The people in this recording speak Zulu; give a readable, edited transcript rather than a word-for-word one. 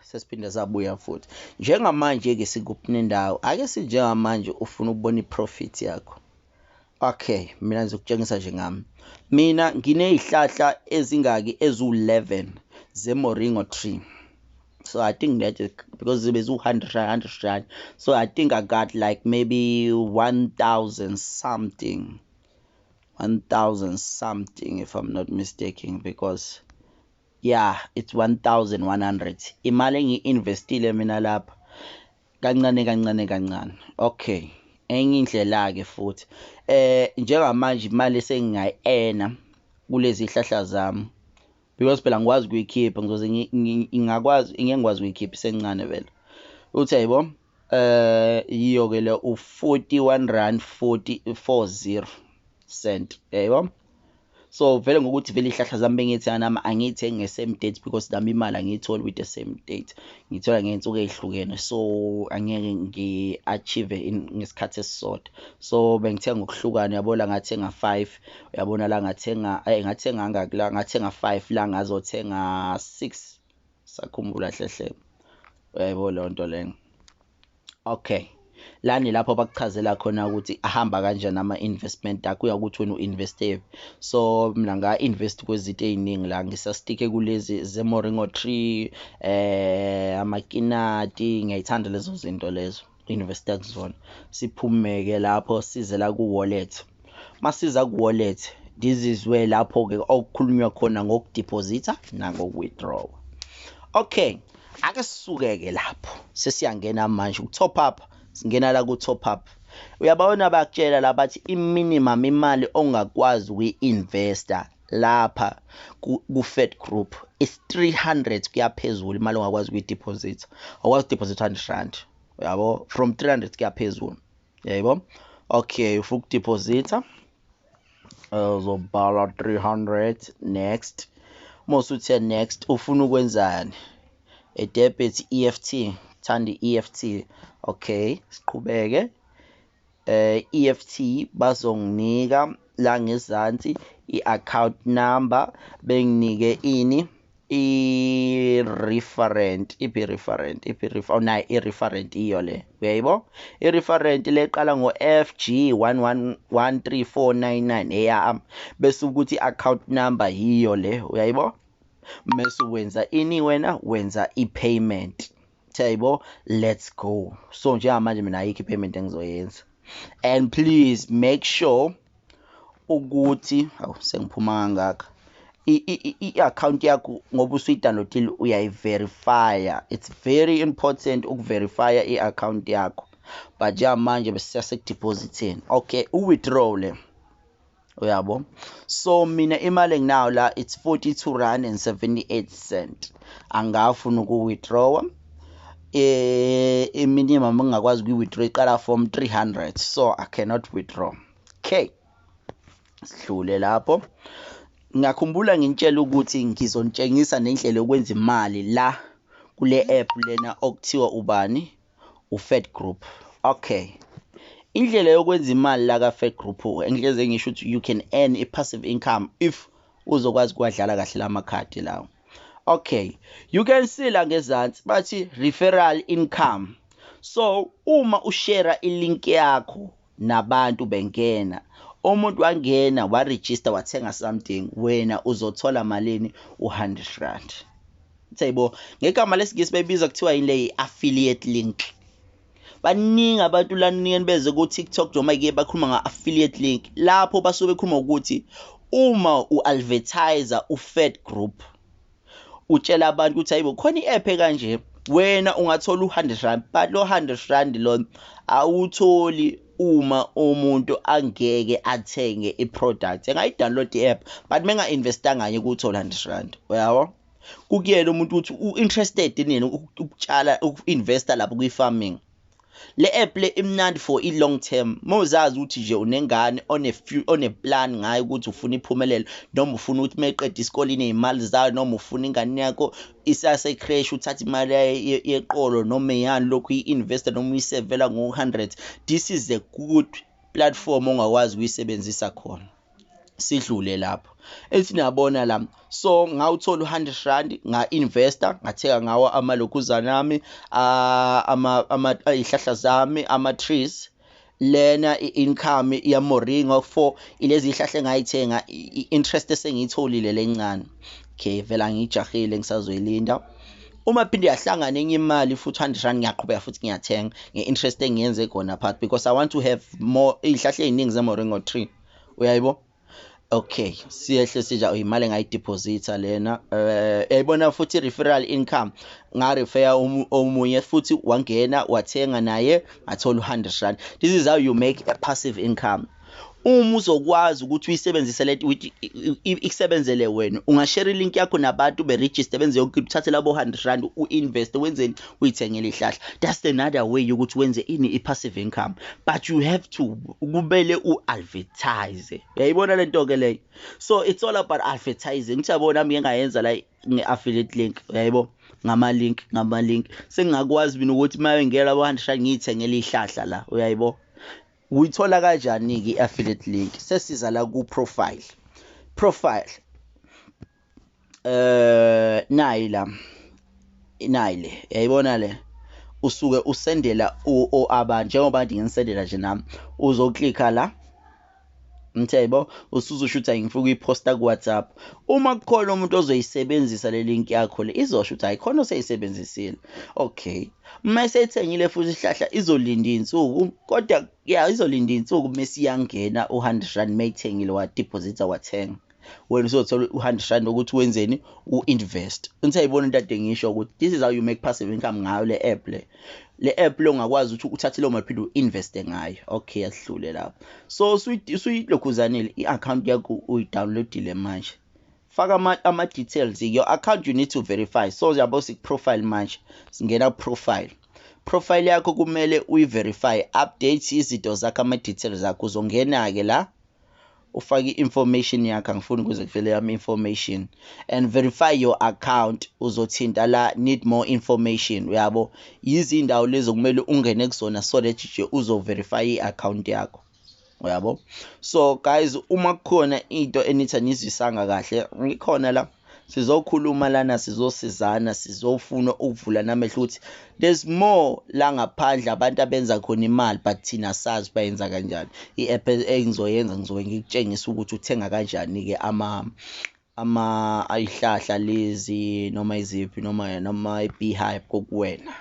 sesiphinda sabuya futhi. Njengamanje ke sikuphi indawo? Ake sithi njengamanje ufuna ukubona iprofit yakho. Okay, mina ngizokutshengisa nje ngami. Mina nginezihlahla ezingaki ezu11 zemoringa tree. So I think that is because zibe zu100 rand. So I think I got like maybe 1,000 something. 1,000 something if I'm not mistaken, because yeah, it's 1,100. Imali ngi-investile mina lapha kancane. Okay, enye indlela ke futhi njengamanje imali sengingayi-earna kulezi hlahla zami, because phela ngikwazi ukuyikhipha, ngizoze ngeke ukuyikhipha sencane vele. Uthi ayibo yiyo ke le u41 rand 40 cent, yabo. So vele ngokuthi vele ihlahla zami bengithenga nami angiyithengi nge-same date, because nami imali angiyitholi with the same date, ngithola ngey'nsuku ey'hlukene, so angeke ngi-achieve ngesikhathi esisodwa. So bengithenga ngokuhlukana, yabo. La ngathenga 5, uyabona, la ngathenga ngangaki, la ngathenga 5, la ngazothenga 6, sakhumbula hlehle, uyayibona leyo nto leyo. Okay, lani lapho bakuchazela khona ukuthi ahamba kanjani ama-investment akho, uyakuthi wena u-investe. So mina nga-invest kwezinto ey'ningi la, ngisastike kulezi zemoringa tree, amakinati, ngiyayithanda lezo zinto lezo, investe kuzona. Siphumeke lapho sizela ku-wallet. Masiza ku-wallet, this is where lapho-ke okukhulunywa khona ngokudeposita nangoku-withdraw. Okay, ake sisuke-ke lapho, sesiyangena manje ku-top up. Singena la ku-top up, uyabona bakutshela la bathi i-minimum imali ongakwazi ukuyi-investa lapha ku-Fedgroup is 300 kuya phezulu. Imali ongakwazi ukuyi-deposit, awukwazi ukudeposit 100 rand, uyabo, from 300 kuya phezulu, yabo. Okay, ufuna ukudeposita, uzobhala 300 next. Mose uthe next, ufuna ukwenzani? A debit, EFT, thanda EFT. Okay, siqhubeke. EFT bazonginika la ngezansi i-account number, benginike ini i-referent, i-referent iyo le, uyayibo. I-referent leqala ngo-FG 1113499 eyami, bese ukuthi i-account number yiyo le, uyayibo. Mase wenza ini wena, wenza i-payment, table, let's go. So njengamanje mina ayikho i-payment engizoyenza, and please make sure ukuthi sengiphuma kangaka i-account yakho ngoba usuyi-downloadile uyayi-verifya. It's very important ukuverifya i-account yakho, but njengamanje besiyasekudepositheni. Okay, u-withdraw le, uyabo. So mina imali enginayo la it's 42 rand and 78 cent. Angafuna uku-withdraw. Minimum engakwazi ukuyi-withdraw iqala from 300, so I cannot withdraw. Okay, sidlule lapho. Ngiyakhumbula ngintshela ukuthi ngizontshengisa nendlela yokwenza imali la kule app lena okuthiwa ubani, u-Fedgroup. Okay, indlela yokwenza imali la ka-Fedgroup, engileze ngisho ukuthi you can earn a passive income if uzokwazi ukwadlala kahle lamakhadi lawo. Okay, you can see la ngezansi bathi referral income. So uma ushare ilink yakho nabantu bengena, umuntu wangena waregister wathenga something, wena uzothola malini? U100 rand. Uyayibo, ngegama lesingisi bebiza kuthiwa yile i-affiliate link. Baningi abantu lanini beze ku TikTok noma ke bakhuluma nga-affiliate link, lapho basuke bekhuluma ukuthi uma u-advertiser u-Fedgroup utshela abantu ukuthi hayibo khona i-app kanje, wena ungathola u100 rand, but lo 100 rand lo awutholi uma umuntu angeke athenge i-product. Engayi-download i-app, but menga investanga kanye ukuthola 100 rand, uyabo. Kukuyena umuntu ukuthi u-interested nini ukutshala, uku-investa lapho kwi-farming. Le app le imnandi for i-long term. Mawuzazi ukuthi nje unengane one plan ngayo ukuthi ufuna iphumelele, noma ufuna ukuthi mayiqeda isikole inezimali zayo, noma ufuna ingane yakho isase crash uthatha imali yeqolo noma yani lokhu i-investa noma uyisevela ngo100. This is a good platform ongakwazi ukuyisebenzisa khona. sidlule lapho ethi niyabona la, so ngawuthola u100 nga-investor ngathenga ngawo amalokhuzana ami izihlahla zami ama-trees. Lena i-income yamoringa for ilezi zihlahla engayithenga, i-interest esengiyitholile lencane. Okay, vela ngijahile ngisazoyilinda. Uma phinde yahlangana enye imali futhi u100 ngiyaqhubeka futhi ngiyathenga nge-interest engiyenze khona part, because I want to have more izihlahla eziningi zemoringa tree, uyayibo. Okay, siyehle sija imali engayideposita lena. Yayibona futhi referral income, nga-refer omunye futhi wangena wathenga naye ngathola u100. This is how you make a passive income. Uma uzokwazi ukuthi uyisebenzise lento ikusebenzele wena, ungashare link yakho nabantu beregister benze yonke, uthathe labo R100 uinvest, wenzeni, uyithengele ihlahla. That's another way ukuthi wenze i-passive income, but you have to kumele uadvertise. Uyayibona lento ke leyo. So it's all about advertising. Ngiyabona nami ngiyengayenza la nge-affiliate link, uyayibo, ngama link sengingakwazi mina ukuthi maye ngela labo R100 ngiyithengele ihlahla la, uyayibo. Uyithola kanjani ke i-affiliate link? Sesiza la ku profile nayile yayibona le, usuke usendela abantu njengoba nginisendela nje nami, uzoklikha la mthebo, usuzoshuta ngifuna ukuyiposta ku WhatsApp. Uma kukhona umuntu ozoyisebenzisa le link yakho le, izoshuta ayikhona oseyisebenzisile. Okay, mase ethengile futhi ihlahla izolinda insuku, kodwa izolinda insuku mase iyangena u100 mayithengile wadeposita wathenga, wena uzothola u100 ukuthi wenzeni, uinvest. Unsayibona into ade ngisho ukuthi this is how you make passive income ngayo le app le app lo ungakwazi ukuthi uthathe lo maphinde uinveste ngayo. Okay, yahlule lapho. So usuyilokhuzanile i-account yakho uyidownloadile manje, faka ama details. Your account you need to verify, so yabo sik-profile manje, singena profile yakho kumele uyi-verify, update izinto zakho, ama-details zakho. Uzongena-ke la ufake i-information yakho, angifuni ukuze kuvele yami information, and verify your account. Uzothinta la need more information, uyabo, yizindawo lezo kumele ungene kusona so that nje uzo-verify i-account yakho, uyabo. So guys, uma kukhona into enithi nizwisanga kahle, ngikhona la, sizokhuluma lana, sizosizana, sizofuna ukuvula namehlo ukuthi there's more la ngaphandle abantu abenza khona imali, but thina sazi bayenza kanjani. I-app engizoyenza ngizobe ngikutshengisa ukuthi uthenga kanjani ke ayihlahla lezi noma iziphi noma i-beehive kokuwena.